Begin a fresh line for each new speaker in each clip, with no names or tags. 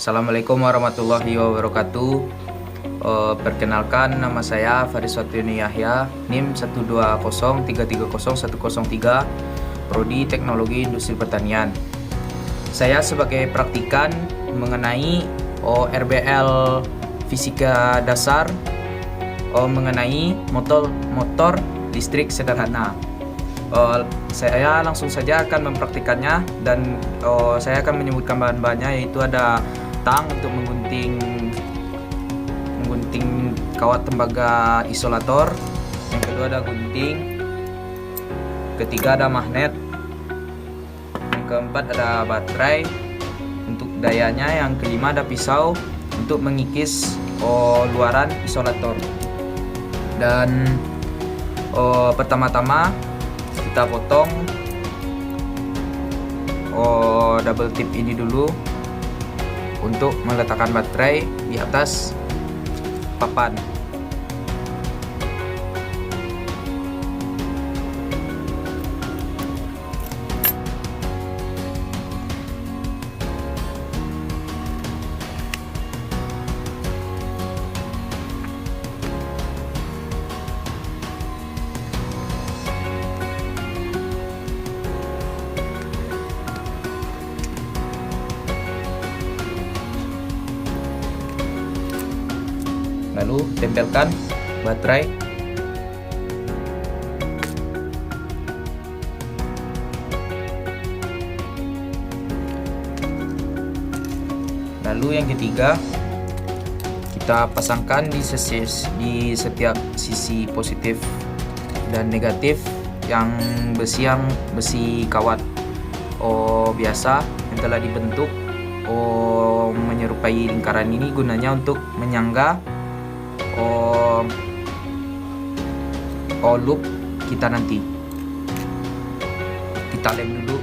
Assalamualaikum warahmatullahi wabarakatuh. Perkenalkan, nama saya Faris Watyuni Yahya, NIM 120330103, Prodi Teknologi Industri Pertanian. Saya sebagai praktikan mengenai RBL Fisika Dasar mengenai motor listrik sederhana. Saya langsung saja akan mempraktikannya dan saya akan menyebutkan bahan-bahannya, yaitu ada tang untuk menggunting kawat tembaga isolator, yang kedua ada gunting, ketiga ada magnet, yang keempat ada baterai untuk dayanya, yang kelima ada pisau untuk mengikis luaran isolator. Dan pertama-tama kita potong double tip ini dulu untuk meletakkan baterai di atas papan. Lalu tempelkan baterai. Lalu yang ketiga, kita pasangkan di setiap sisi positif dan negatif yang besi kawat biasa yang telah dibentuk menyerupai lingkaran ini, gunanya untuk menyangga loop kita nanti. Kita lem dulu.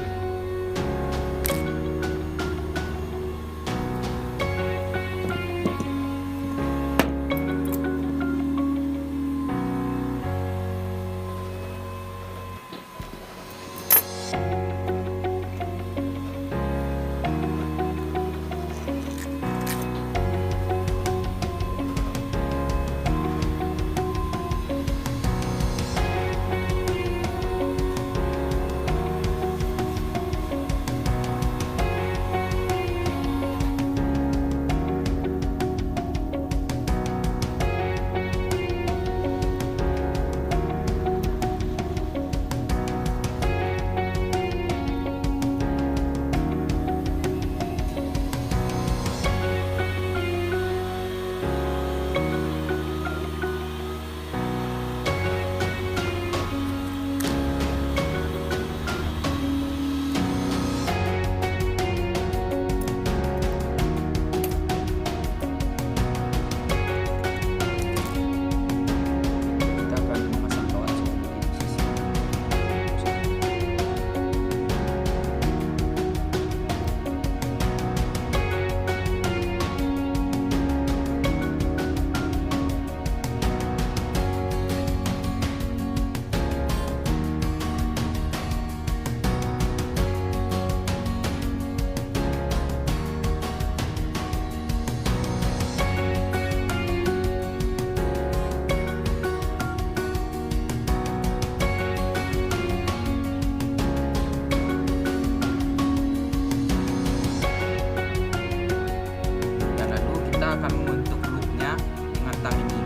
Akan membentuk loopnya dengan tang ini.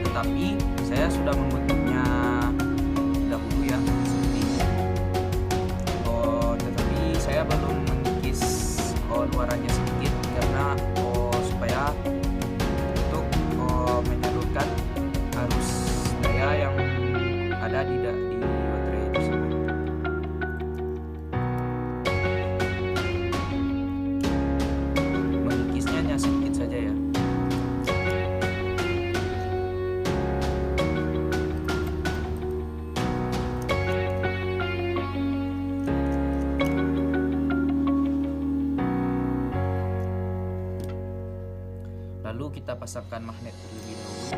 Tetapi saya sudah membentuknya dahulu ya, seperti ini. Tetapi saya belum mengikis luarannya sedikit karena supaya untuk menyalurkan arus daya yang ada di baterai tersebut. Sedikit saja ya. Lalu kita pasangkan magnet terlebih dahulu.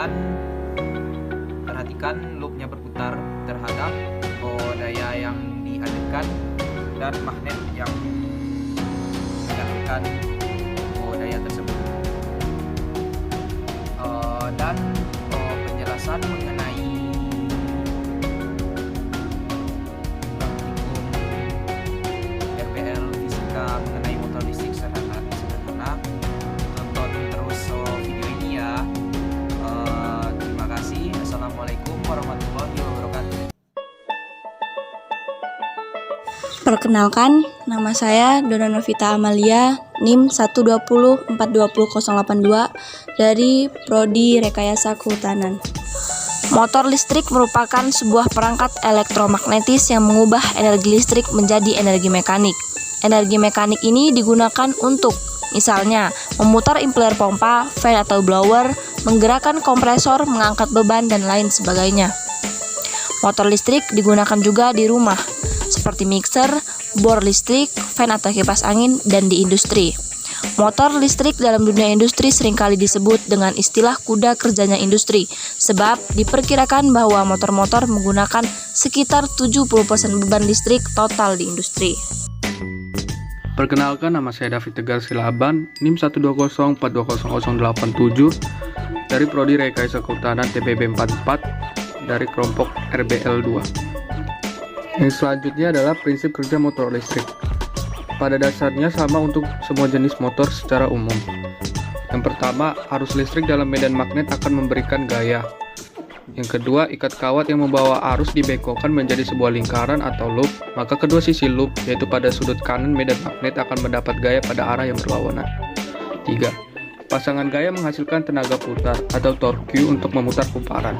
Dan perhatikan loopnya berputar terhadap daya yang dihadirkan dan magnet yang menghadirkan daya tersebut. Dan penjelasan mengenai praktikum RPL fisika mengenai motor listrik sederhana. Tonton terus video ini ya. Terima kasih. Assalamualaikum warahmatullahi wabarakatuh.
Perkenalkan, nama saya Dona Novita Amalia, NIM 120420082 dari Prodi Rekayasa Kehutanan. Motor listrik merupakan sebuah perangkat elektromagnetis yang mengubah energi listrik menjadi energi mekanik. Energi mekanik ini digunakan untuk, misalnya, memutar impeller pompa, fan atau blower, menggerakkan kompresor, mengangkat beban, dan lain sebagainya. Motor listrik digunakan juga di rumah, seperti mixer, bor listrik, fan atau kipas angin, dan di industri. Motor listrik dalam dunia industri seringkali disebut dengan istilah kuda kerjanya industri, sebab diperkirakan bahwa motor-motor menggunakan sekitar 70% beban listrik total di industri.
Perkenalkan, nama saya David Tegar Silaban, NIM 120420087 dari Prodi Rekayasa Kehutanan TPB 44 dari kelompok RBL 2. Yang selanjutnya adalah prinsip kerja motor listrik. Pada dasarnya sama untuk semua jenis motor secara umum. Yang pertama, arus listrik dalam medan magnet akan memberikan gaya. Yang kedua, ikat kawat yang membawa arus dibengkokkan menjadi sebuah lingkaran atau loop, maka kedua sisi loop, yaitu pada sudut kanan medan magnet akan mendapat gaya pada arah yang berlawanan. 3. Pasangan gaya menghasilkan tenaga putar atau torque untuk memutar kumparan.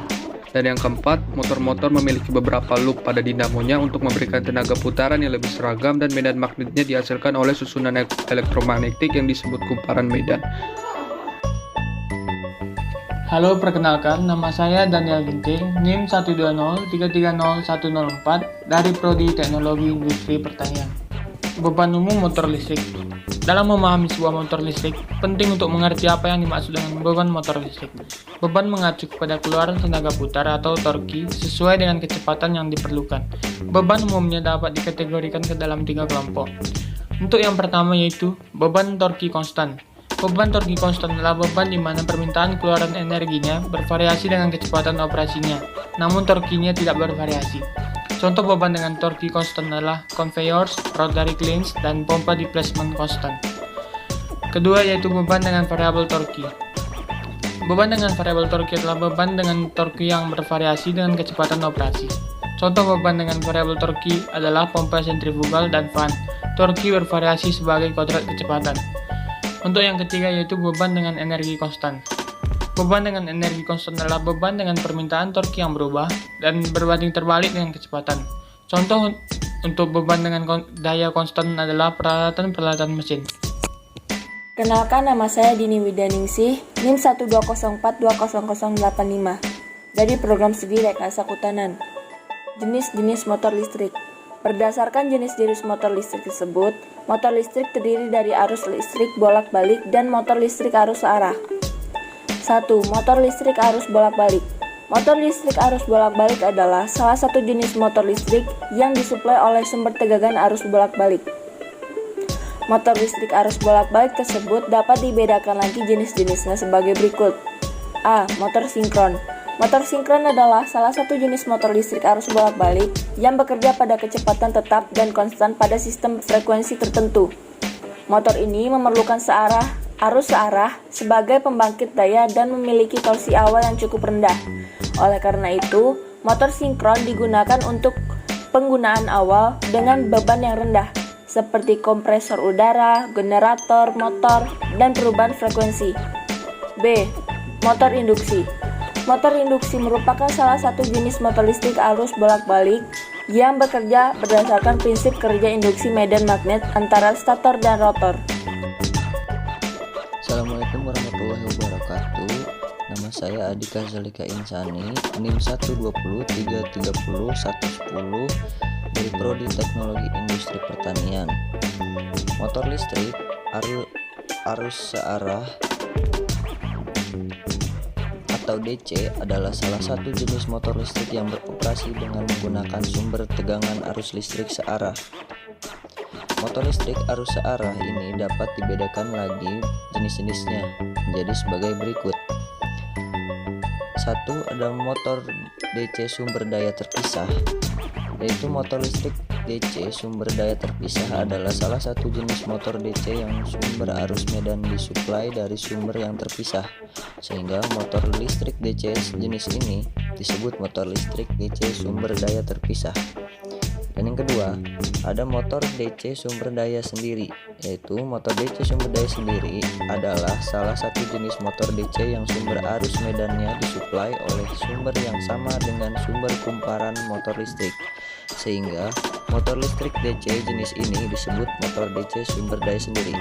Dan yang keempat, motor-motor memiliki beberapa loop pada dinamonya untuk memberikan tenaga putaran yang lebih seragam dan medan magnetnya dihasilkan oleh susunan elektromagnetik yang disebut kumparan medan.
Halo, perkenalkan, nama saya Daniel Ginting, NIM 120330104 dari Prodi Teknologi Industri Pertanian. Beban umum motor listrik. Dalam memahami sebuah motor listrik, penting untuk mengerti apa yang dimaksud dengan beban motor listrik. Beban mengacu kepada keluaran tenaga putar atau torque sesuai dengan kecepatan yang diperlukan. Beban umumnya dapat dikategorikan ke dalam 3 kelompok. Untuk yang pertama yaitu beban torque konstan. Beban torque konstan adalah beban di mana permintaan keluaran energinya bervariasi dengan kecepatan operasinya, namun torque-nya tidak bervariasi. Contoh beban dengan torque konstan adalah conveyors, rotary cleans, dan pompa displacement konstan. Kedua yaitu beban dengan variabel torque. Beban dengan variabel torque adalah beban dengan torque yang bervariasi dengan kecepatan operasi. Contoh beban dengan variabel torque adalah pompa sentrifugal dan fan. Torque bervariasi sebagai kodrat kecepatan. Untuk yang ketiga yaitu beban dengan energi konstan. Beban dengan energi konstan adalah beban dengan permintaan torque yang berubah dan berbanding terbalik dengan kecepatan. Contoh untuk beban dengan daya konstan adalah peralatan-peralatan mesin.
Kenalkan, nama saya Dini Widaningsih, NIM 120420085 dari program studi Rekayasa Kehutanan. Jenis-jenis motor listrik. Berdasarkan jenis-jenis motor listrik tersebut, motor listrik terdiri dari arus listrik bolak-balik dan motor listrik arus searah. 1. Motor listrik arus bolak-balik. Motor listrik arus bolak-balik adalah salah satu jenis motor listrik yang disuplai oleh sumber tegangan arus bolak-balik. Motor listrik arus bolak-balik tersebut dapat dibedakan lagi jenis-jenisnya sebagai berikut. A. Motor sinkron. Motor sinkron adalah salah satu jenis motor listrik arus bolak-balik yang bekerja pada kecepatan tetap dan konstan pada sistem frekuensi tertentu. Motor ini memerlukan arus searah sebagai pembangkit daya dan memiliki torsi awal yang cukup rendah. Oleh karena itu, motor sinkron digunakan untuk penggunaan awal dengan beban yang rendah, seperti kompresor udara, generator, motor, dan perubahan frekuensi. B. Motor induksi. Motor induksi merupakan salah satu jenis motor listrik arus bolak-balik yang bekerja berdasarkan prinsip kerja induksi medan magnet antara stator dan rotor.
Assalamualaikum warahmatullahi wabarakatuh. Nama saya Adika Zalika Insani, NIM 120330110 dari Prodi Teknologi Industri Pertanian. Motor listrik arus searah atau DC adalah salah satu jenis motor listrik yang beroperasi dengan menggunakan sumber tegangan arus listrik searah. Motor listrik arus searah ini dapat dibedakan lagi jenis-jenisnya menjadi sebagai berikut. 1. Ada motor DC sumber daya terpisah, yaitu motor listrik DC sumber daya terpisah adalah salah satu jenis motor DC yang sumber arus medan disuplai dari sumber yang terpisah, sehingga motor listrik DC jenis ini disebut motor listrik DC sumber daya terpisah. Dan yang kedua, ada motor DC sumber daya sendiri, yaitu motor DC sumber daya sendiri adalah salah satu jenis motor DC yang sumber arus medannya disuplai oleh sumber yang sama dengan sumber kumparan motor listrik, sehingga motor listrik DC jenis ini disebut motor DC sumber daya sendiri.